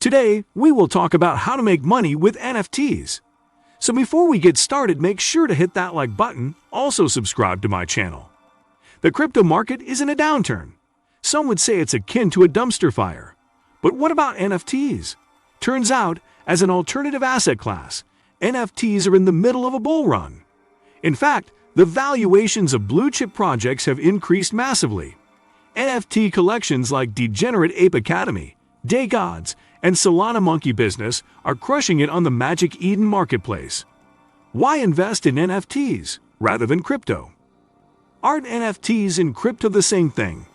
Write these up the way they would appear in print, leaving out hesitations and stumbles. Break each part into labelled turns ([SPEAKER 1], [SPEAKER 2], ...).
[SPEAKER 1] Today, we will talk about how to make money with NFTs. So before we get started, make sure to hit that like button, also subscribe to my channel. The crypto market is in a downturn. Some would say it's akin to a dumpster fire. But what about NFTs? Turns out, as an alternative asset class, NFTs are in the middle of a bull run. In fact, the valuations of blue-chip projects have increased massively. NFT collections like Degenerate Ape Academy, Day Gods, and Solana Monkey Business are crushing it on the Magic Eden marketplace. Why invest in NFTs rather than crypto? Aren't NFTs and crypto the same thing?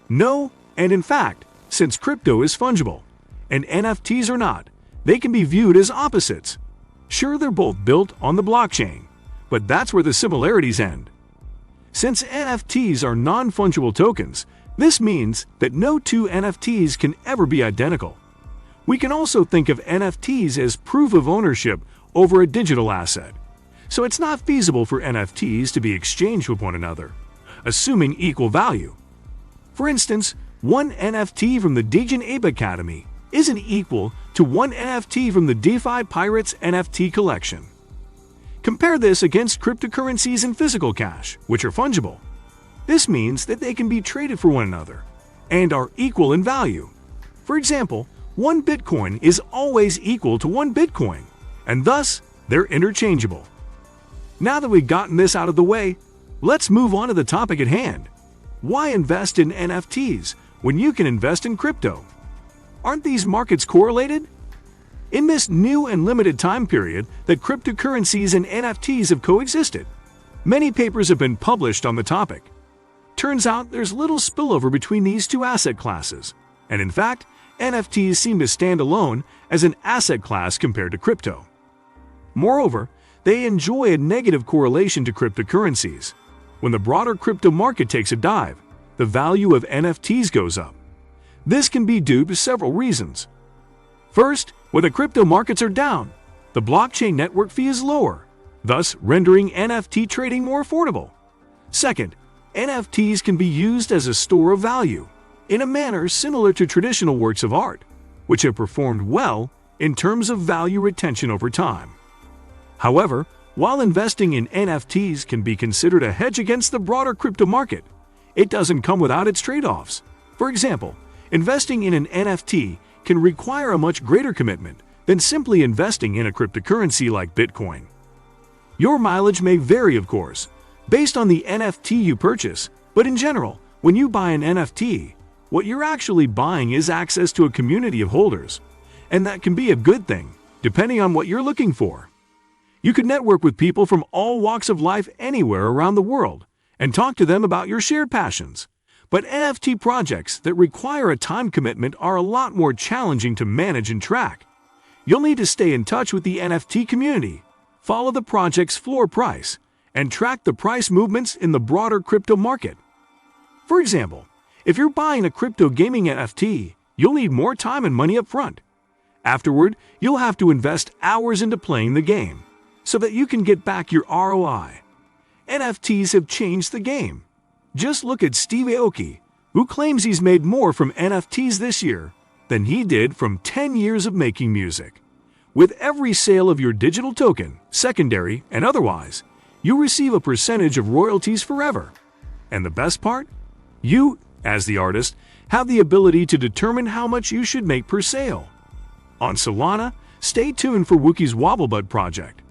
[SPEAKER 1] No, and in fact, since crypto is fungible, and NFTs are not, they can be viewed as opposites. Sure, they're both built on the blockchain, but that's where the similarities end. Since NFTs are non-fungible tokens, this means that no two NFTs can ever be identical. We can also think of NFTs as proof of ownership over a digital asset. So it's not feasible for NFTs to be exchanged with one another, assuming equal value. For instance, one NFT from the Degenerate Ape Academy isn't equal to one NFT from the DeFi Pirates NFT collection. Compare this against cryptocurrencies and physical cash, which are fungible. This means that they can be traded for one another and are equal in value. For example, one Bitcoin is always equal to one Bitcoin, and thus they're interchangeable. Now that we've gotten this out of the way, let's move on to the topic at hand. Why invest in NFTs when you can invest in crypto? Aren't these markets correlated? In this new and limited time period that cryptocurrencies and NFTs have coexisted, many papers have been published on the topic. Turns out there's little spillover between these two asset classes, and in fact, NFTs seem to stand alone as an asset class compared to crypto. Moreover, they enjoy a negative correlation to cryptocurrencies. When the broader crypto market takes a dive, the value of NFTs goes up. This can be due to several reasons. First, when the crypto markets are down, the blockchain network fee is lower, thus rendering NFT trading more affordable. Second, NFTs can be used as a store of value, in a manner similar to traditional works of art, which have performed well in terms of value retention over time. However, while investing in NFTs can be considered a hedge against the broader crypto market, it doesn't come without its trade-offs. For example, investing in an NFT can require a much greater commitment than simply investing in a cryptocurrency like Bitcoin. Your mileage may vary, of course, based on the NFT you purchase, but in general, when you buy an NFT, what you're actually buying is access to a community of holders, and that can be a good thing, depending on what you're looking for. You could network with people from all walks of life anywhere around the world and talk to them about your shared passions. But NFT projects that require a time commitment are a lot more challenging to manage and track. You'll need to stay in touch with the NFT community, follow the project's floor price, and track the price movements in the broader crypto market. For example, if you're buying a crypto gaming NFT, you'll need more time and money up front. Afterward, you'll have to invest hours into playing the game, so that you can get back your ROI. NFTs have changed the game. Just look at Steve Aoki, who claims he's made more from NFTs this year than he did from 10 years of making music. With every sale of your digital token, secondary and otherwise, you receive a percentage of royalties forever. And the best part? You, as the artist, have the ability to determine how much you should make per sale. On Solana, stay tuned for Wookie's Wobblebutt project.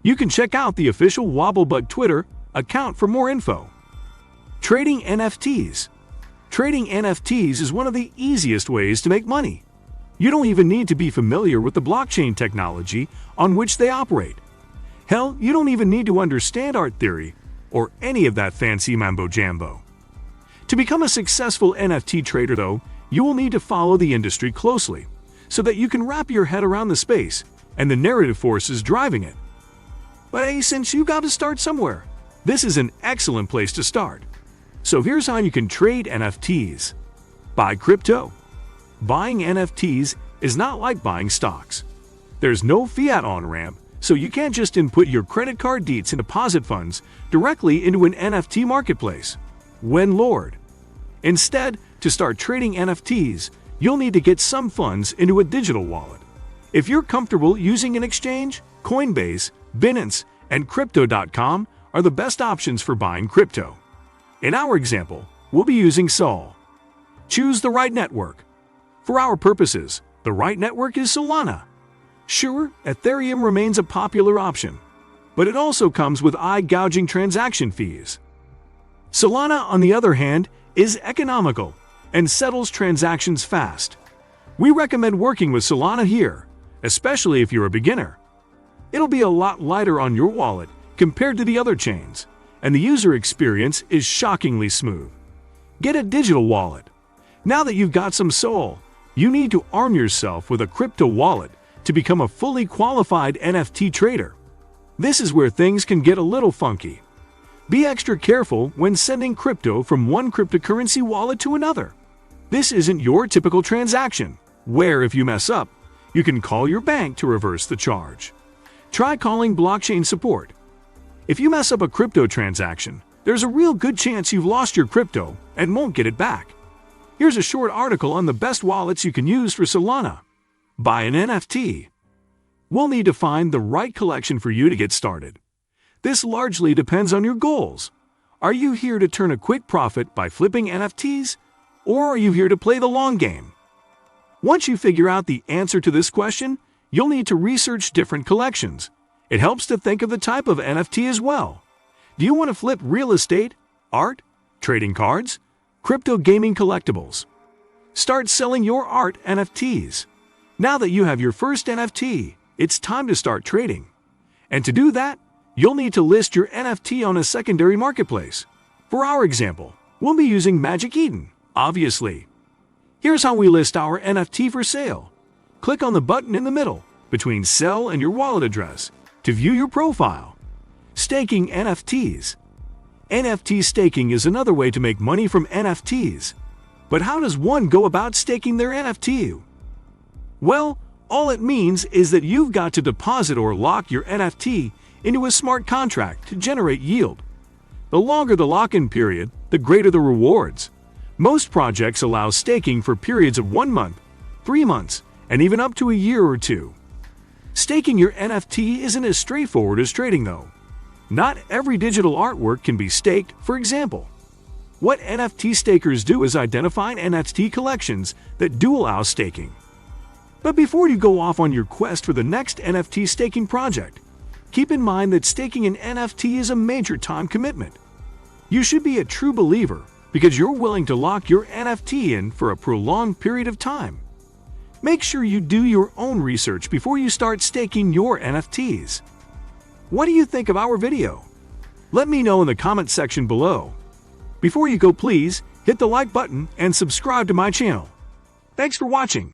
[SPEAKER 1] You can check out the official Wobblebutt Twitter account for more info. Trading NFTs. Trading NFTs is one of the easiest ways to make money. You don't even need to be familiar with the blockchain technology on which they operate. Hell, you don't even need to understand art theory or any of that fancy mambo-jambo. To become a successful NFT trader, though, you will need to follow the industry closely so that you can wrap your head around the space and the narrative forces driving it. But hey, since you got to start somewhere, this is an excellent place to start. So here's how you can trade NFTs. Buy crypto. Buying NFTs is not like buying stocks. There's no fiat on-ramp, so you can't just input your credit card deets and deposit funds directly into an NFT marketplace. When Lord. Instead, to start trading NFTs, you'll need to get some funds into a digital wallet. If you're comfortable using an exchange, Coinbase, Binance, and Crypto.com are the best options for buying crypto. In our example, we'll be using Sol. Choose the right network. For our purposes, the right network is Solana. Sure, Ethereum remains a popular option, but it also comes with eye-gouging transaction fees. Solana, on the other hand, is economical and settles transactions fast. We recommend working with Solana here, especially if you're a beginner. It'll be a lot lighter on your wallet compared to the other chains, and the user experience is shockingly smooth. Get a digital wallet. Now that you've got some Sol, you need to arm yourself with a crypto wallet to become a fully qualified NFT trader. This is where things can get a little funky. Be extra careful when sending crypto from one cryptocurrency wallet to another. This isn't your typical transaction, where if you mess up, you can call your bank to reverse the charge. Try calling blockchain support. If you mess up a crypto transaction, there's a real good chance you've lost your crypto and won't get it back. Here's a short article on the best wallets you can use for Solana. Buy an NFT. We'll need to find the right collection for you to get started. This largely depends on your goals. Are you here to turn a quick profit by flipping NFTs, or are you here to play the long game? Once you figure out the answer to this question, you'll need to research different collections. It helps to think of the type of NFT as well. Do you want to flip real estate, art, trading cards, crypto gaming collectibles? Start selling your art NFTs. Now that you have your first NFT, it's time to start trading. And to do that, you'll need to list your NFT on a secondary marketplace. For our example, we'll be using Magic Eden, obviously. Here's how we list our NFT for sale. Click on the button in the middle, between Sell and your wallet address, to view your profile. Staking NFTs. NFT staking is another way to make money from NFTs. But how does one go about staking their NFT? Well, all it means is that you've got to deposit or lock your NFT into a smart contract to generate yield. The longer the lock-in period, the greater the rewards. Most projects allow staking for periods of 1 month, 3 months, and even up to a year or two. Staking your NFT isn't as straightforward as trading, though. Not every digital artwork can be staked, for example. What NFT stakers do is identify NFT collections that do allow staking. But before you go off on your quest for the next NFT staking project, keep in mind that staking an NFT is a major time commitment. You should be a true believer because you're willing to lock your NFT in for a prolonged period of time. Make sure you do your own research before you start staking your NFTs. What do you think of our video? Let me know in the comment section below. Before you go, please hit the like button and subscribe to my channel. Thanks for watching.